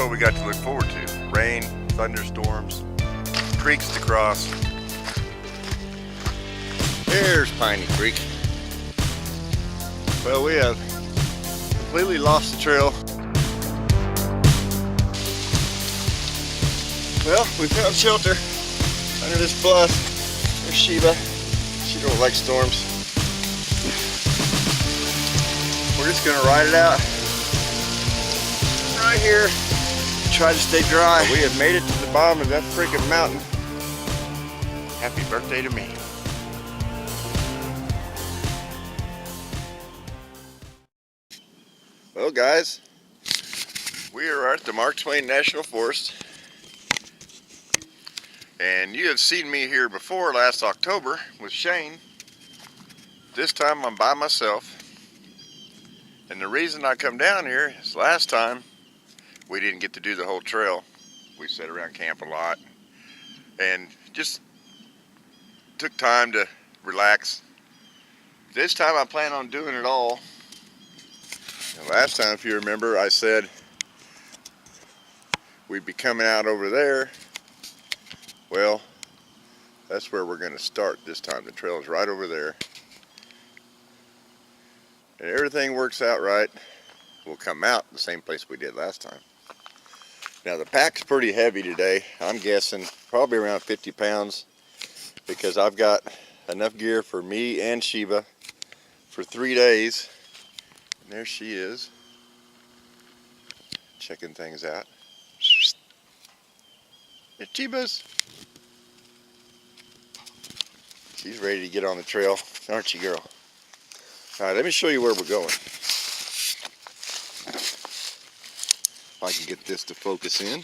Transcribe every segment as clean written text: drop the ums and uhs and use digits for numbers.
what we got to look forward to. Rain, thunderstorms, creeks to cross. There's Piney Creek. Well, we have completely lost the trail. Well, we found shelter under this bluff. There's Sheba. She don't like storms. We're just gonna ride it out right here. Try to stay dry. We have made it to the bottom of that freaking mountain. Happy birthday to me. Well, guys, we are at the Twain National Forest. And you have seen me here before last October with Shane. This time I'm by myself. And the reason I come down here is last time we didn't get to do the whole trail. We sat around camp a lot and just took time to relax. This time I plan on doing it all. And last time, if you remember, I said we'd be coming out over there. Well, that's where we're going to start this time. The trail is right over there. And everything works out right, we'll come out the same place we did last time. Now the pack's pretty heavy today. I'm guessing probably around 50 pounds because I've got enough gear for me and Sheba for 3 days. And there she is, checking things out. There's Sheba's. She's ready to get on the trail, aren't you, girl? All right, let me show you where we're going. If I can get this to focus in.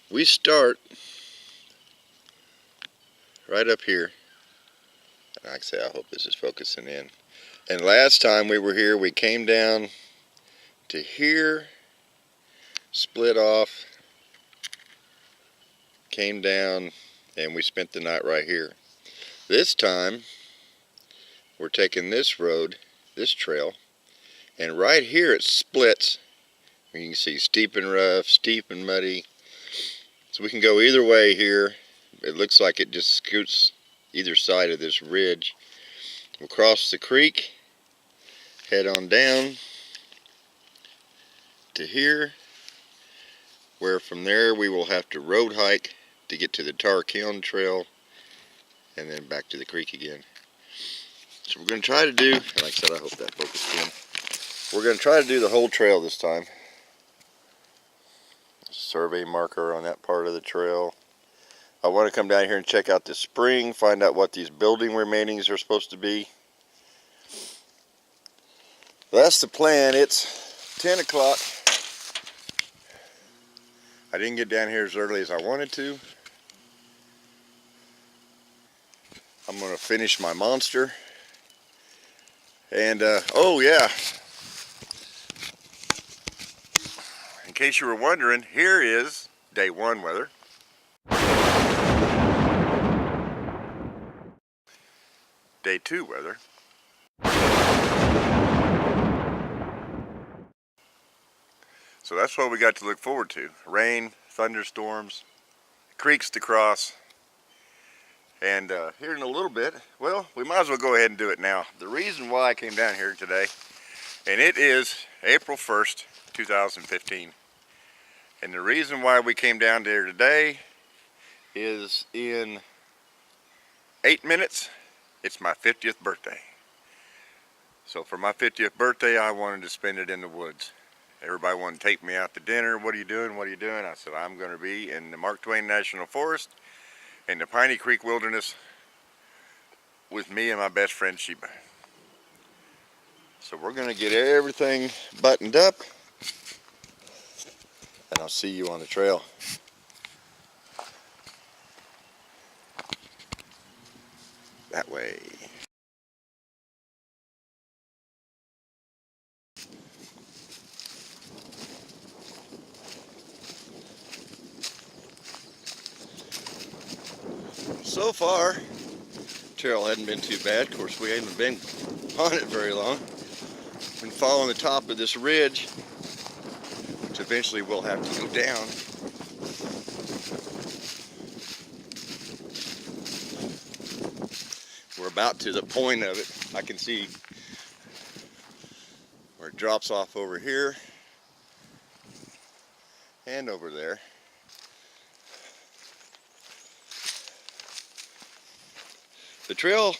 We start right up here. Like I say, I hope this is focusing in. And last time we were here, we came down to here, split off, came down, and we spent the night right here. This time, we're taking this road, this trail, and right here it splits. You can see steep and rough, steep and muddy. So we can go either way here. It looks like it just scoots either side of this ridge. We'll cross the creek, head on down to here, where from there we will have to road hike to get to the Tar Kiln Trail, and then back to the creek again. So we're going to try to do, like I said, I hope that focused in. We're going to try to do the whole trail this time. Survey marker on that part of the trail. I want to come down here and check out this spring, find out what these building remainings are supposed to be. That's the plan. It's 10 o'clock. I didn't get down here as early as I wanted to. I'm going to finish my monster. And, oh yeah. In case you were wondering, here is day 1 weather. Day 2 weather. So that's what we got to look forward to. Rain, thunderstorms, creeks to cross. And here in a little bit, well, we might as well go ahead and do it now. The reason why I came down here today, and it is April 1st, 2015. And the reason why we came down here today is in 8 minutes, it's my 50th birthday. So for my 50th birthday, I wanted to spend it in the woods. Everybody wanted to take me out to dinner. What are you doing? What are you doing? I said, I'm going to be in the Twain National Forest in the Piney Creek Wilderness with me and my best friend Sheba. So we're going to get everything buttoned up, and I'll see you on the trail. That way. So far, trail hadn't been too bad. Of course, we haven't been on it very long. and fall on the top of this ridge, which eventually we'll have to go down. We're about to the point of it. I can see where it drops off over here and over there. The trail,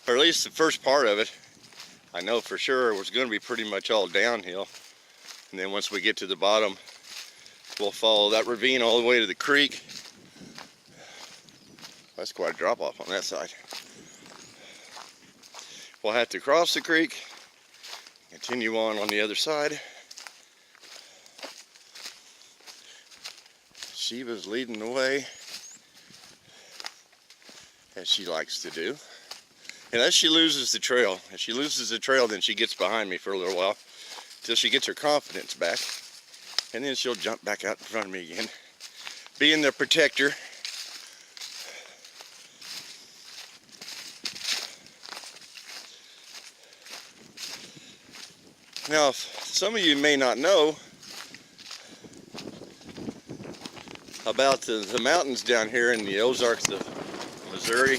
or at least the first part of it, I know for sure was going to be pretty much all downhill. And then once we get to the bottom, we'll follow that ravine all the way to the creek. That's quite a drop off on that side. We'll have to cross the creek, continue on the other side. Sheba's leading the way, as she likes to do. Unless she loses the trail. If she loses the trail, then she gets behind me for a little while till she gets her confidence back, and then she'll jump back out in front of me again, being the protector. Now, some of you may not know about the mountains down here in the Ozarks of Missouri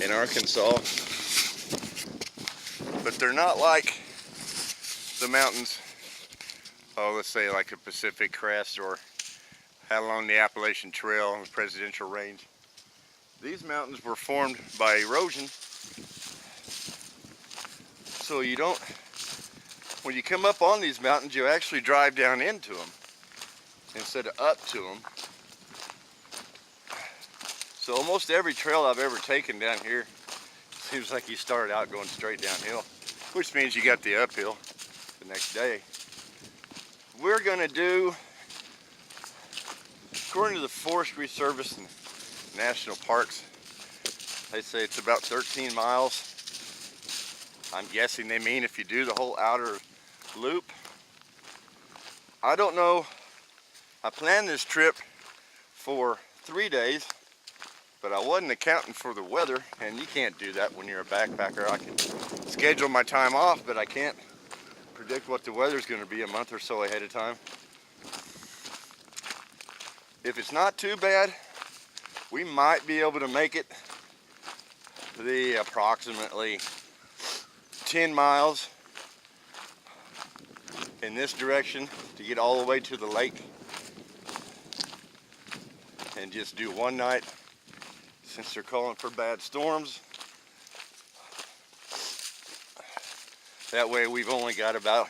and Arkansas, but they're not like the mountains, let's say like the Pacific Crest or out along the Appalachian Trail and the Presidential Range. These mountains were formed by erosion, so you don't, when you come up on these mountains, you actually drive down into them instead of up to them. So almost every trail I've ever taken down here seems like you started out going straight downhill, which means you got the uphill the next day. We're gonna do, according to the Forestry Service and National Parks, they say it's about 13 miles. I'm guessing they mean if you do the whole outer loop. I don't know. I planned this trip for 3 days, but I wasn't accounting for the weather, and you can't do that when you're a backpacker. I can schedule my time off, but I can't predict what the weather's going to be a month or so ahead of time. If it's not too bad, we might be able to make it the approximately 10 miles in this direction to get all the way to the lake and just do one night, since they're calling for bad storms. That way we've only got about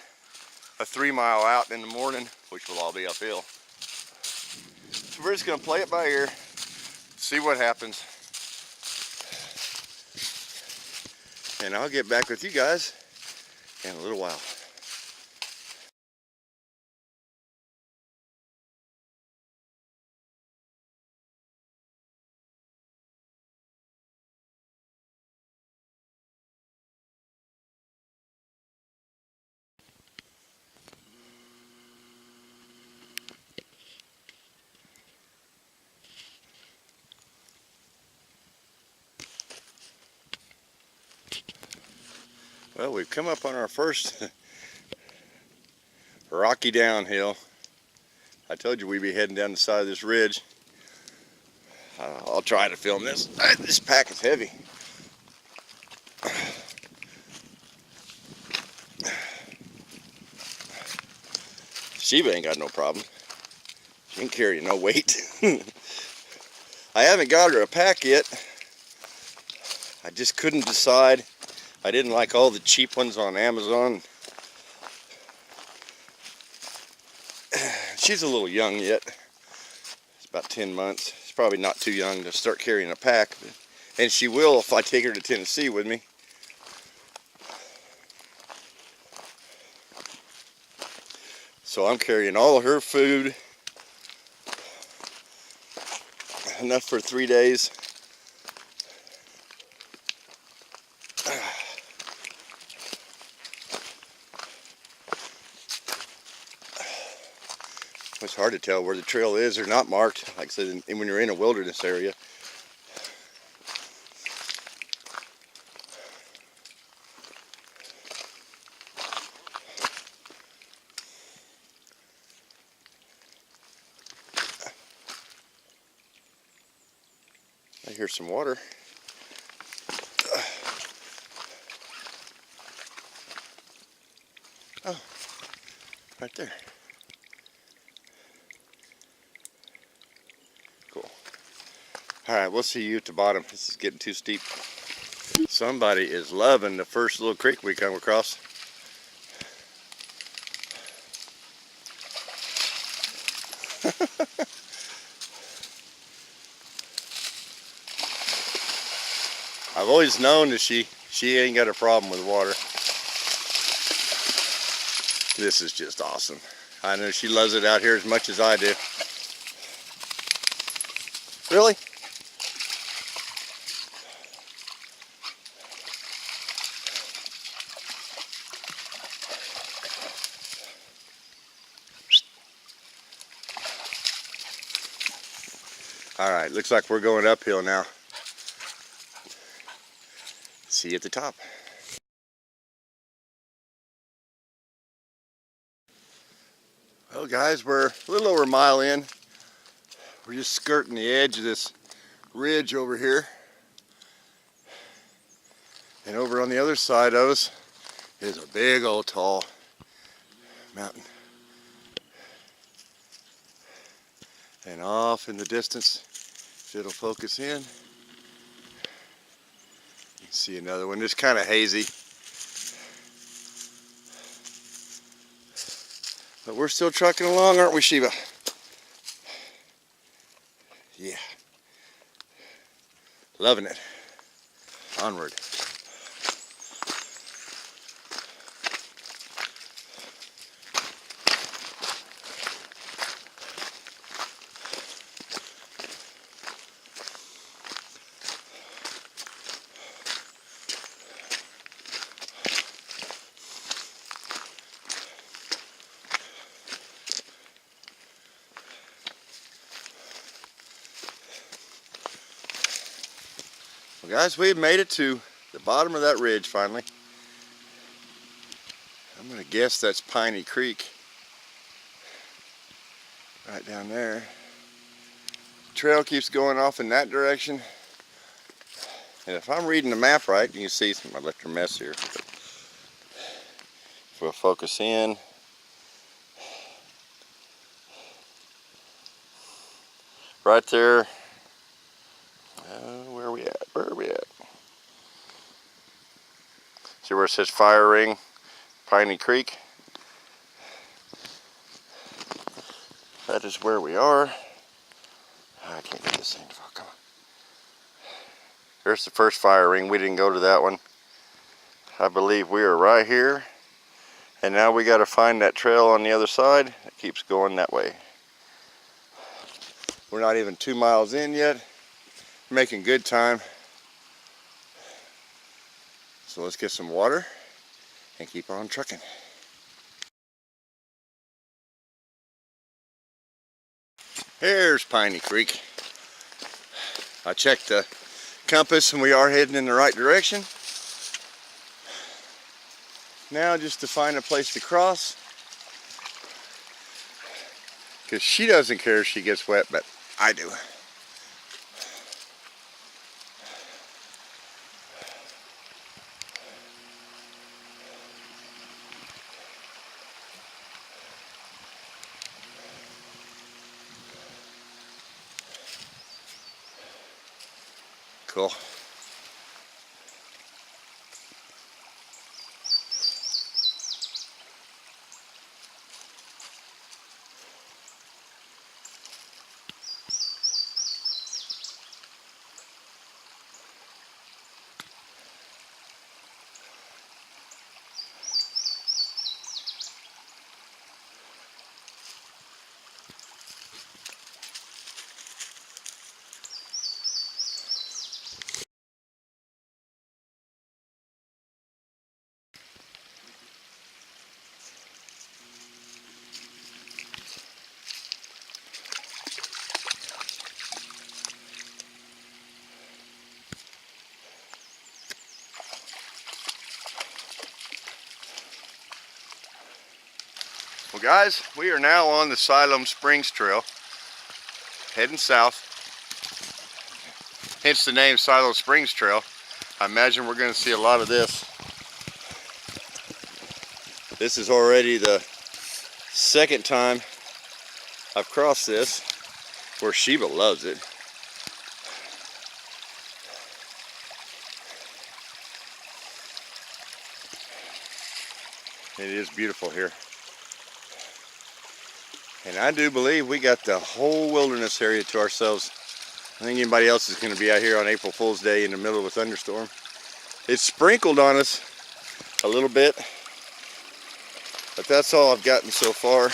a 3 mile out in the morning, which will all be uphill. So we're just gonna play it by ear, see what happens. And I'll get back with you guys in a little while. Well, we've come up on our first rocky downhill. I told you we'd be heading down the side of this ridge. I'll try to film this. This pack is heavy. Sheba ain't got no problem. She ain't carrying no weight. I haven't got her a pack yet. I just couldn't decide. I didn't like all the cheap ones on Amazon. She's a little young yet. It's about 10 months. She's probably not too young to start carrying a pack. And she will if I take her to Tennessee with me. So I'm carrying all of her food. Enough for 3 days. It's hard to tell where the trail is. They're not marked, like I said, when you're in a wilderness area. I hear some water. Oh, right there. Cool. All right, we'll see you at the bottom. This is getting too steep. Somebody is loving the first little creek we come across. I've always known that she ain't got a problem with water. This is just awesome. I know she loves it out here as much as I do. Really? All right, looks like we're going uphill now. See you at the top. Well guys, we're a little over a mile in. We're just skirting the edge of this ridge over here. And over on the other side of us is a big old tall mountain. And off in the distance, if it'll focus in, you can see another one. It's kind of hazy. But we're still trucking along, aren't we, Sheba? Yeah. Loving it. Onward. Well, guys, we've made it to the bottom of that ridge finally. I'm going to guess that's Piney Creek. Right down there. The trail keeps going off in that direction. And if I'm reading the map right, you can see some, I left a mess here. If we'll focus in. Right there. Where are we at? Where are we at? See where it says Fire Ring, Piney Creek? That is where we are. I can't get this thing to come on. There's the first fire ring. We didn't go to that one. I believe we are right here. And now we got to find that trail on the other side. It keeps going that way. We're not even 2 miles in yet. Making good time. So let's get some water and keep on trucking. Here's Piney Creek. I checked the compass and we are heading in the right direction. Now just to find a place to cross. Because she doesn't care if she gets wet, but I do. Cool. Well guys, we are now on the Siloam Springs Trail, heading south. hence the name Silo Springs Trail. I imagine we're going to see a lot of this. This is already the second time I've crossed this. Of course, Sheba loves it. It is beautiful here. And I do believe we got the whole wilderness area to ourselves. I think anybody else is going to be out here on April Fool's Day in the middle of a thunderstorm. It's sprinkled on us a little bit, but that's all I've gotten so far.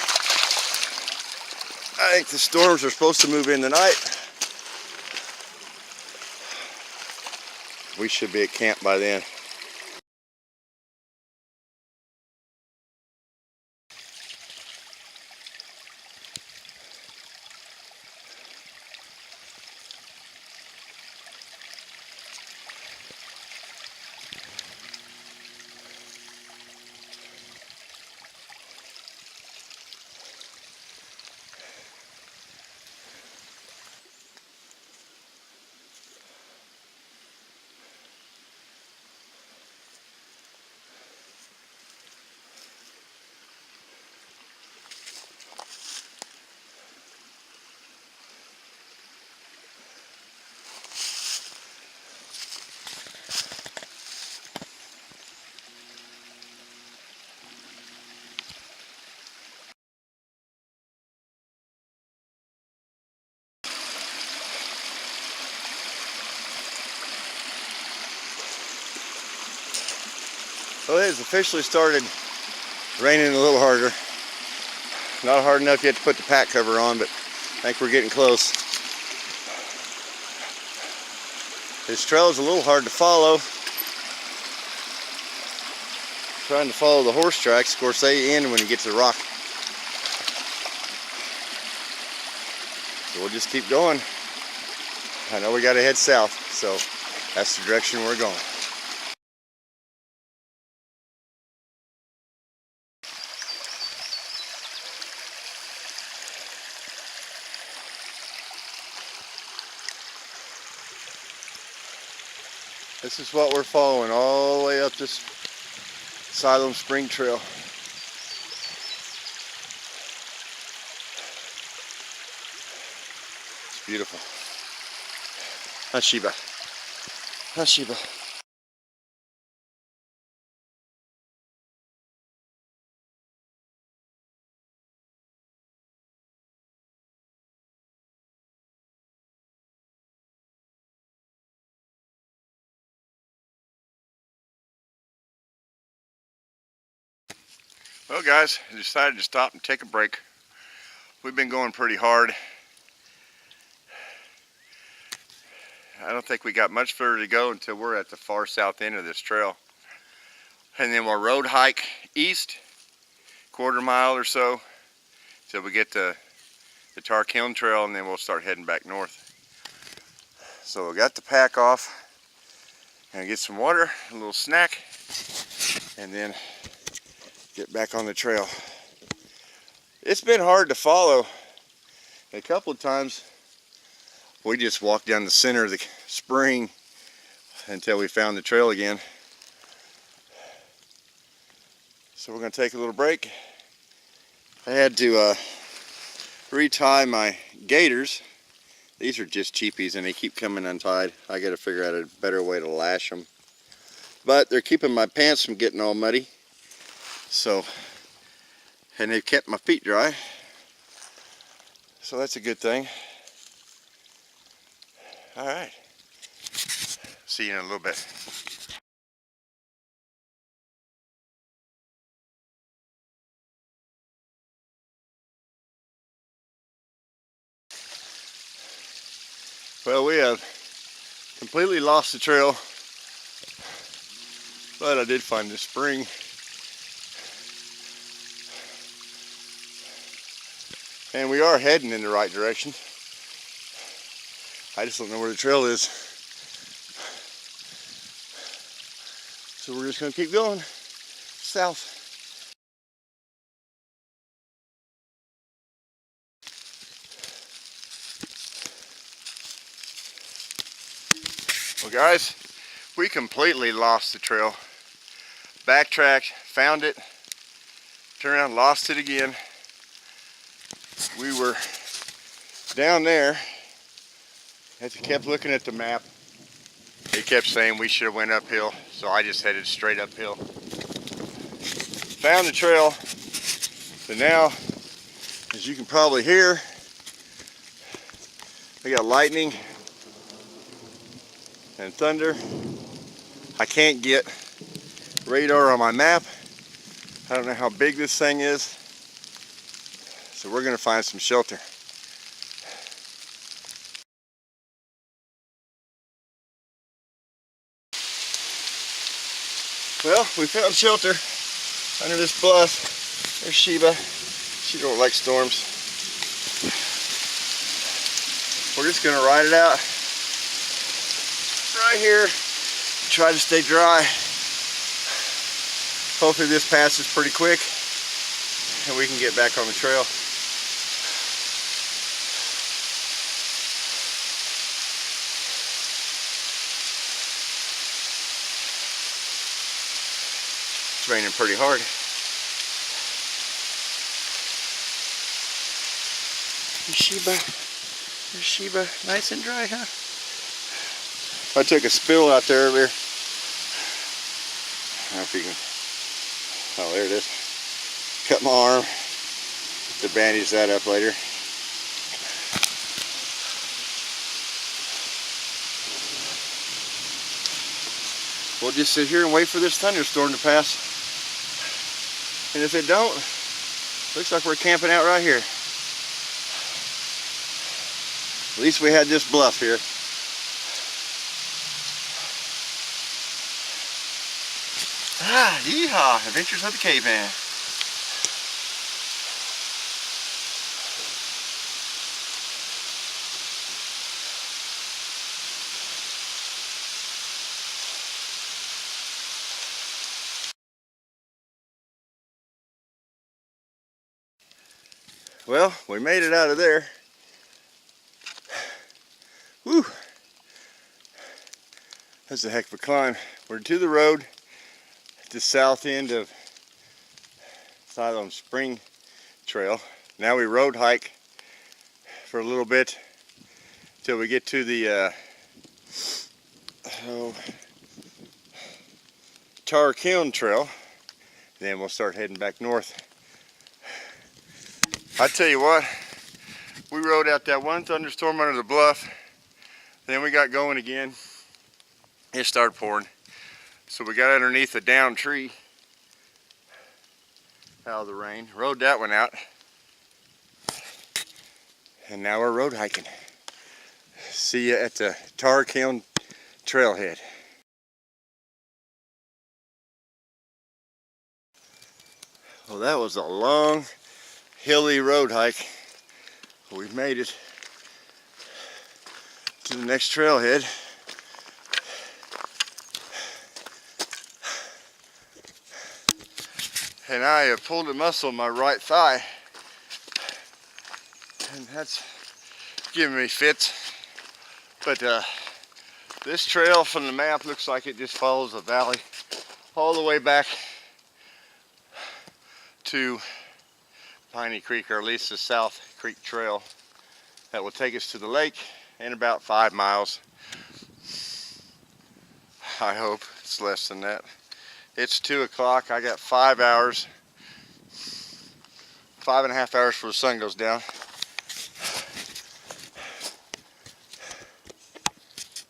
I think the storms are supposed to move in tonight. We should be at camp by then. Well, it has officially started raining a little harder. Not hard enough yet to put the pack cover on, but I think we're getting close. This trail is a little hard to follow. Trying to follow the horse tracks, of course they end when you get to the rock. So we'll just keep going. I know we got to head south, so that's the direction we're going. This is what we're following all the way up this Silo Spring Trail. It's beautiful. Hi, Sheba. Hi, Sheba. Well guys, I decided to stop and take a break. We've been going pretty hard. I don't think we got much further to go until we're at the far south end of this trail. And then we'll road hike east, quarter mile or so, till we get to the Tar Kiln Trail, and then we'll start heading back north. So we got the pack off, and get some water, a little snack, and then get back on the trail. It's been hard to follow. A couple of times we just walked down the center of the spring until we found the trail again. So we're going to take a little break. I had to retie my gaiters. These are just cheapies and they keep coming untied. I got to figure out a better way to lash them. But they're keeping my pants from getting all muddy. So, and they've kept my feet dry. So that's a good thing. All right. See you in a little bit. Well, we have completely lost the trail, but I did find this spring. And we are heading in the right direction. I just don't know where the trail is. So we're just going to keep going south. Well guys, we completely lost the trail. Backtracked, found it, turned around, lost it again. We were down there. As I kept looking at the map, it kept saying we should have went uphill, so I just headed straight uphill. Found the trail, but now, as you can probably hear, we got lightning and thunder. I can't get radar on my map. I don't know how big this thing is, so we're gonna find some shelter. Well, we found shelter under this bluff. There's Sheba. She don't like storms. We're just gonna ride it out right here. Try to stay dry. Hopefully this passes pretty quick and we can get back on the trail. It's raining pretty hard. There's Sheba. There's Sheba. Nice and dry, huh? I took a spill out there earlier. I don't know if you can. Oh, there it is. Cut my arm. To bandage that up later. We'll just sit here and wait for this thunderstorm to pass. And if it don't, looks like we're camping out right here. At least we had this bluff here. Ah, yeehaw! Adventures with the Caveman. Well, we made it out of there. Whew. That's a heck of a climb. We're to the road at the south end of Siloam Spring Trail. Now we road hike for a little bit till we get to the Tar Kiln Trail. Then we'll start heading back north. I tell you what, we rode out that one thunderstorm under the bluff. Then we got going again. It started pouring. So we got underneath a downed tree out of the rain. Rode that one out. And now we're road hiking. See you at the Tar Kiln Trailhead. Well, that was a long, hilly road hike. We've made it to the next trailhead. And I have pulled a muscle in my right thigh, and that's giving me fits. But this trail from the map looks like it just follows a valley all the way back to Piney Creek, or at least the South Creek Trail, that will take us to the lake in about 5 miles. I hope it's less than that. It's 2 o'clock. I got 5 hours, 5.5 hours before the sun goes down.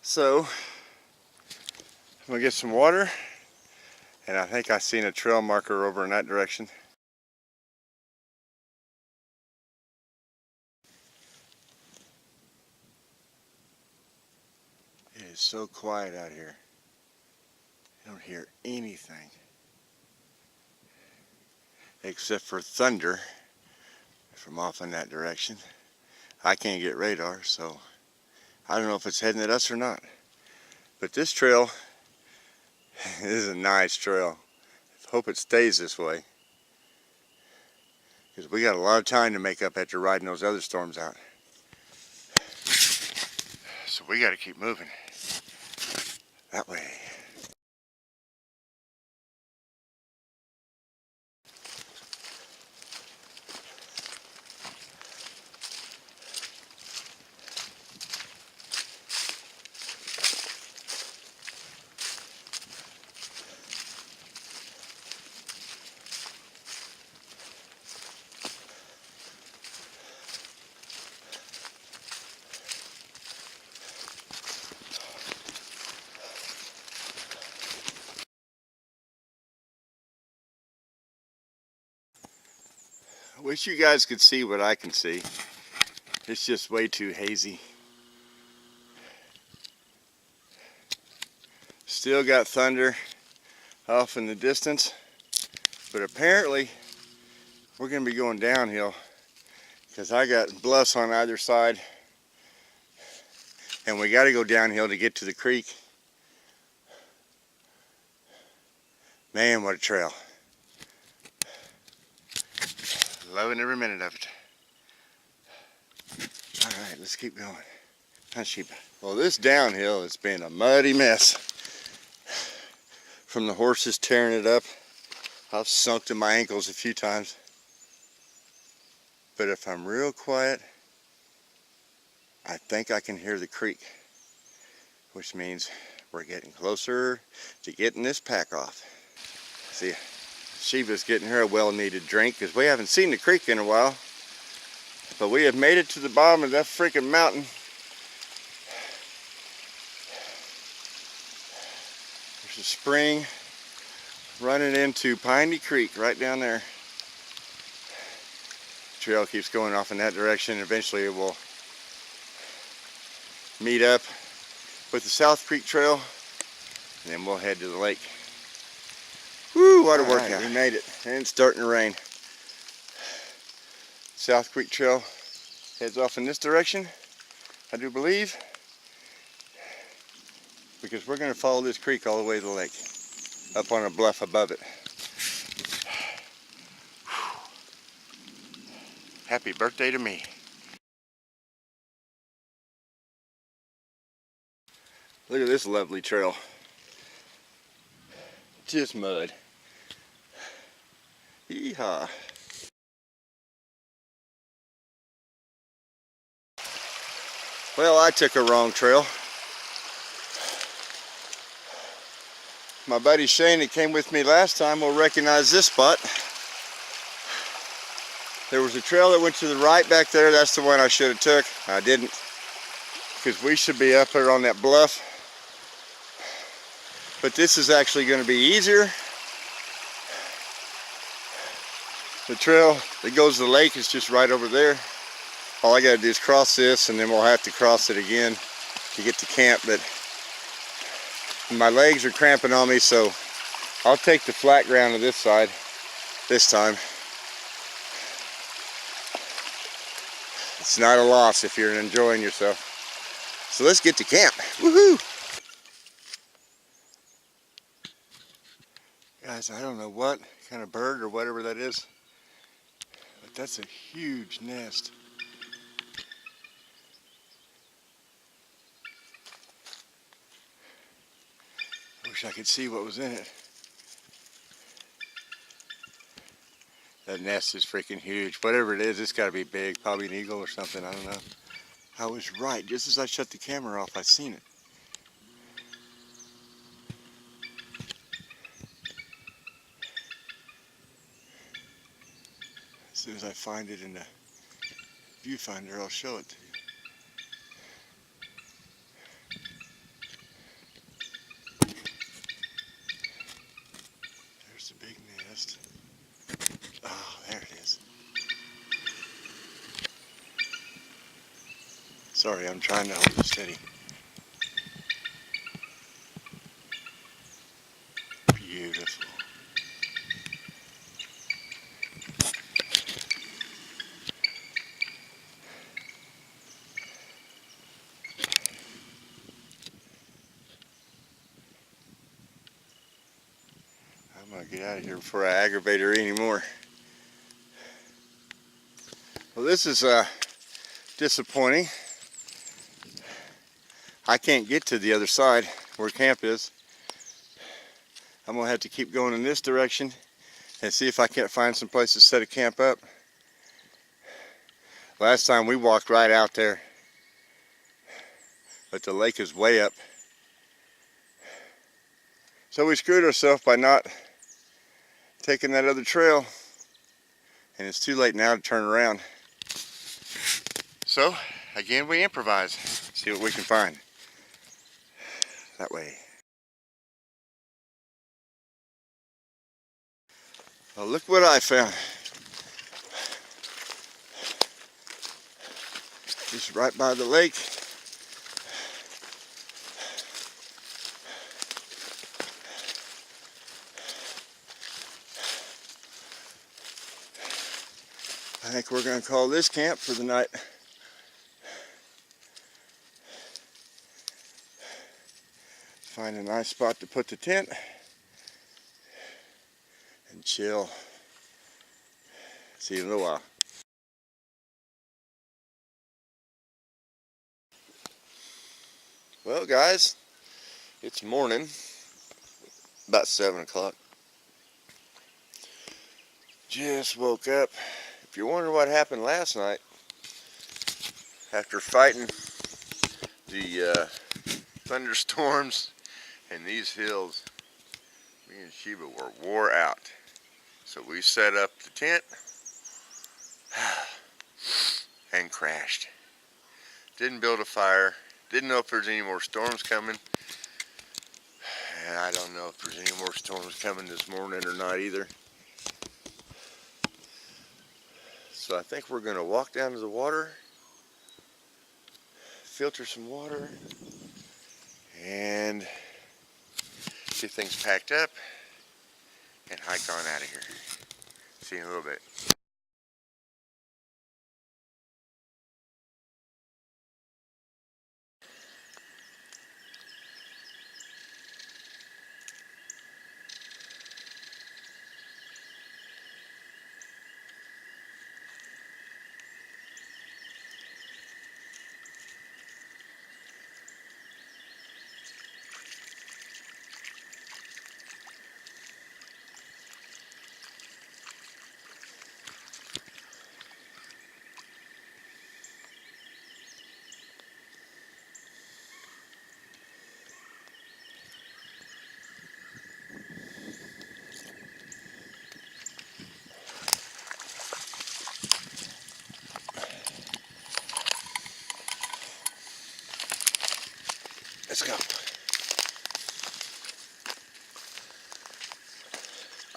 So I'm gonna get some water, and I think I seen a trail marker over in that direction. It is so quiet out here. I don't hear anything except for thunder from off in that direction. I can't get radar, so I don't know if it's heading at us or not. But this trail is a nice trail. Hope it stays this way, because we got a lot of time to make up after riding those other storms out. So we got to keep moving. That way. I wish you guys could see what I can see. It's just way too hazy. Still got thunder off in the distance, but apparently we're going to be going downhill because I got bluffs on either side, and we got to go downhill to get to the creek. Man, what a trail. Loving every minute of it. All right, let's keep going. Hi, Sheba. Well, this downhill has been a muddy mess. From the horses tearing it up, I've sunk to my ankles a few times. But if I'm real quiet, I think I can hear the creek, which means we're getting closer to getting this pack off. See, Sheba's getting her a well-needed drink because we haven't seen the creek in a while. But we have made it to the bottom of that freaking mountain. There's a spring running into Piney Creek right down there. The trail keeps going off in that direction. Eventually it will meet up with the South Creek Trail, and then we'll head to the lake. Woo, what a workout. Right, we made it, and it's starting to rain. South Creek Trail heads off in this direction, I do believe, because we're going to follow this creek all the way to the lake, up on a bluff above it. Happy birthday to me. Look at this lovely trail. Just mud. Yeehaw. Well, I took a wrong trail. My buddy Shane that came with me last time will recognize this spot. There was a trail that went to the right back there. That's the one I should have took. I didn't, because we should be up there on that bluff. But this is actually going to be easier. The trail that goes to the lake is just right over there. All I got to do is cross this, and then we'll have to cross it again to get to camp. But my legs are cramping on me, so I'll take the flat ground of this side this time. It's not a loss if you're enjoying yourself. So let's get to camp. Woohoo! Guys, I don't know what kind of bird or whatever that is, but that's a huge nest. I wish I could see what was in it. That nest is freaking huge. Whatever it is, it's got to be big. Probably an eagle or something, I don't know. I was right. Just as I shut the camera off, I seen it. As soon as I find it in the viewfinder, I'll show it to you. There's the big nest. Oh, there it is. Sorry, I'm trying to hold it steady. Beautiful. I'm going to get out of here before I aggravate her anymore. Well, this is disappointing. I can't get to the other side where camp is. I'm gonna have to keep going in this direction and see if I can't find some place to set a camp up. Last time we walked right out there, but the lake is way up. So we screwed ourselves by not taking that other trail, and it's too late now to turn around. So again, we improvise, see what we can find that way. Well, look what I found. Just right by the lake. I think we're going to call this camp for the night. Find a nice spot to put the tent and chill. See you in a little while. Well, guys, it's morning, about 7 o'clock. Just woke up. If you're wondering what happened last night, after fighting the thunderstorms and these hills, me and Sheba were wore out. So we set up the tent and crashed. Didn't build a fire. Didn't know if there's any more storms coming. And I don't know if there's any more storms coming this morning or not either. So I think we're going to walk down to the water, filter some water, and get things packed up and hike on out of here. See you in a little bit. Let's go.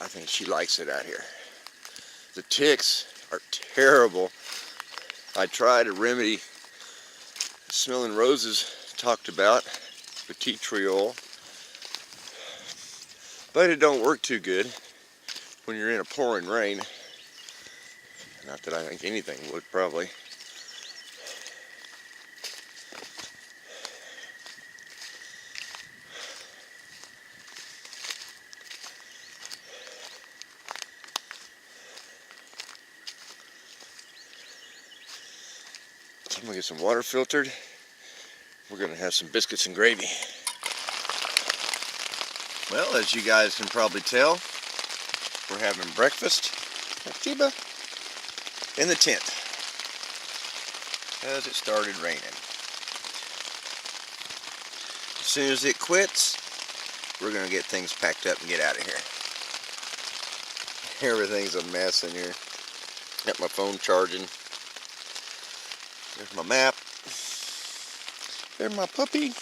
I think she likes it out here. The ticks are terrible. I tried a remedy smelling roses talked about, the tea tree oil, but it don't work too good when you're in a pouring rain. Not that I think anything would, probably. I'm gonna get some water filtered. We're gonna have some biscuits and gravy. Well, as you guys can probably tell, we're having breakfast at Sheba in the tent as it started raining. As soon as it quits, we're gonna get things packed up and get out of here. Everything's a mess in here. Got my phone charging. There's my map. There's my puppy.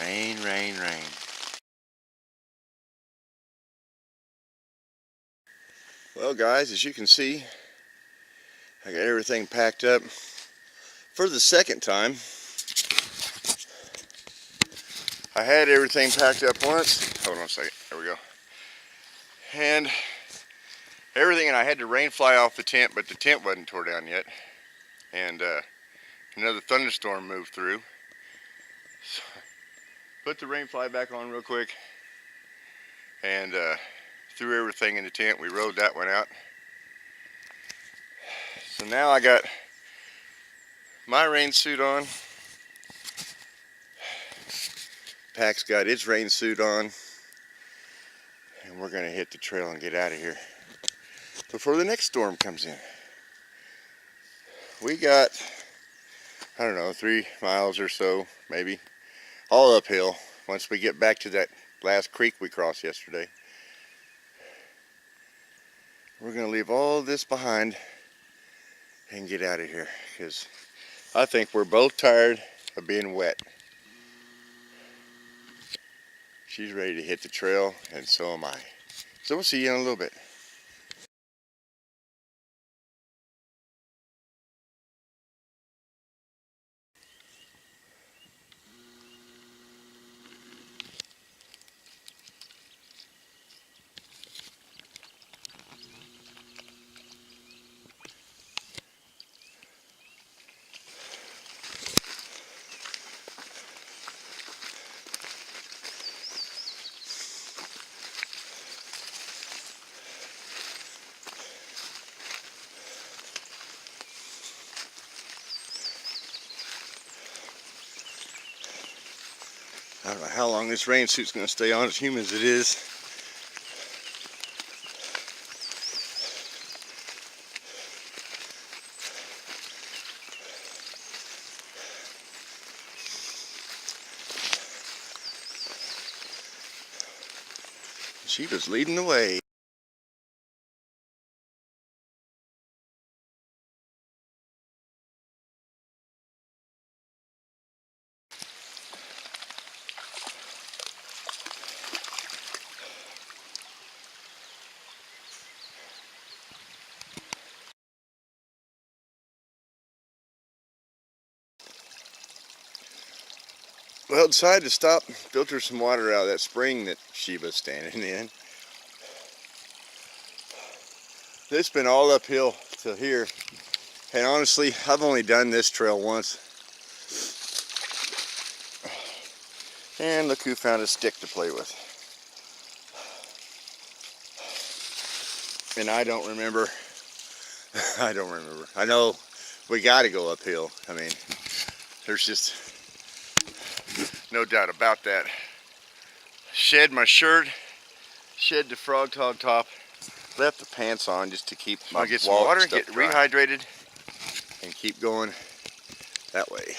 Rain, rain, rain. Well, guys, as you can see, I got everything packed up for the second time. I had everything packed up once. Hold on a second. There we go. And everything, and I had the rain fly off the tent, but the tent wasn't tore down yet. And another thunderstorm moved through. So, put the rain fly back on real quick and threw everything in the tent. We rode that one out. So now I got my rain suit on pack's got its rain suit on, and we're gonna hit the trail and get out of here before the next storm comes in. We got, I don't know, 3 miles or so, maybe, all uphill once we get back to that last creek we crossed yesterday. We're gonna leave all this behind and get out of here, because I think we're both tired of being wet. She's ready to hit the trail, and so am I. So we'll see you in a little bit. I don't know how long this rain suit's going to stay on, as humid as it is. Sheba's leading the way. Well, decided to stop, filter some water out of that spring that Sheba's standing in. It's been all uphill to here, and honestly, I've only done this trail once. And look who found a stick to play with. And I don't remember. I know we got to go uphill. I mean, there's just no doubt about that. Shed my shirt, shed the frog tog top, left the pants on just to keep my get some water, get dry, rehydrated, and keep going that way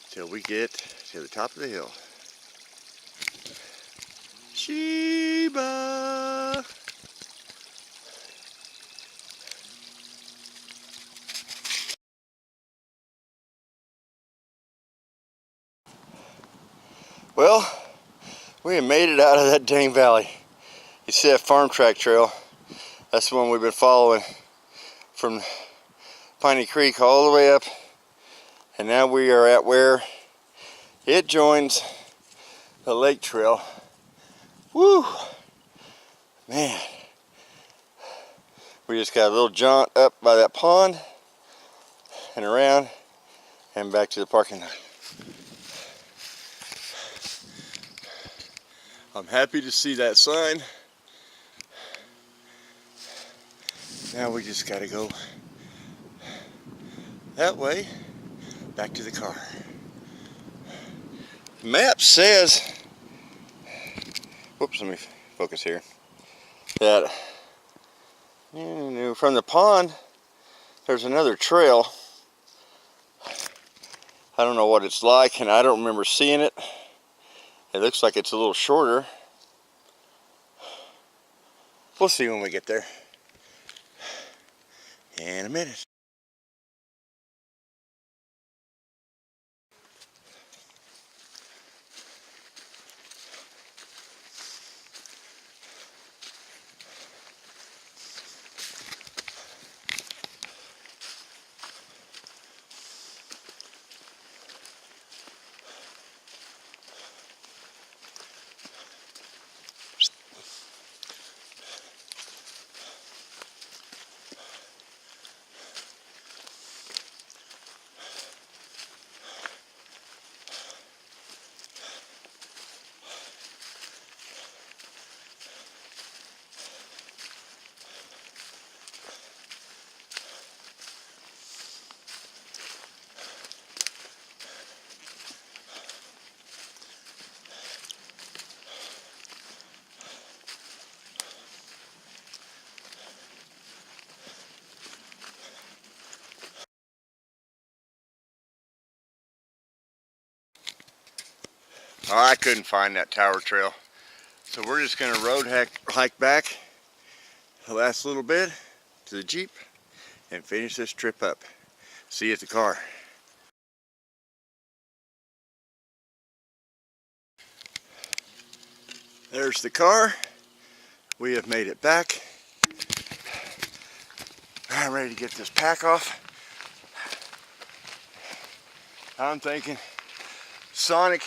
till we get to the top of the hill. Sheba! Well, we have made it out of that dang valley. You see that farm track trail? That's the one we've been following from Piney Creek all the way up. And now we are at where it joins the lake trail. Woo! Man. We just got a little jaunt up by that pond and around and back to the parking lot. I'm happy to see that sign. Now we just gotta go that way, back to the car. The map says, whoops, let me focus here, that from the pond, there's another trail. I don't know what it's like, and I don't remember seeing it. It looks like it's a little shorter. We'll see when we get there in a minute. Oh, I couldn't find that tower trail. So we're just gonna road hike back the last little bit to the Jeep and finish this trip up. See you at the car. There's the car. We have made it back. I'm ready to get this pack off. I'm thinking Sonic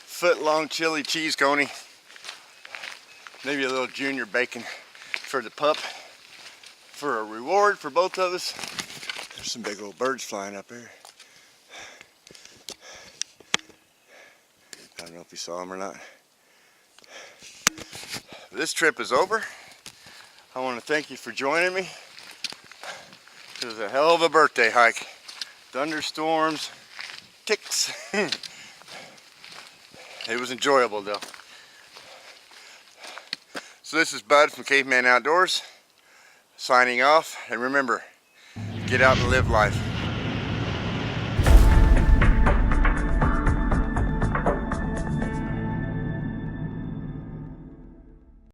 foot-long chili cheese coney. Maybe a little junior bacon for the pup for a reward for both of us. There's some big old birds flying up here. I don't know if you saw them or not. This trip is over. I want to thank you for joining me. It was a hell of a birthday hike. Thunderstorms, ticks. It was enjoyable though. So this is Bud from Caveman Outdoors signing off, and remember, get out and live life.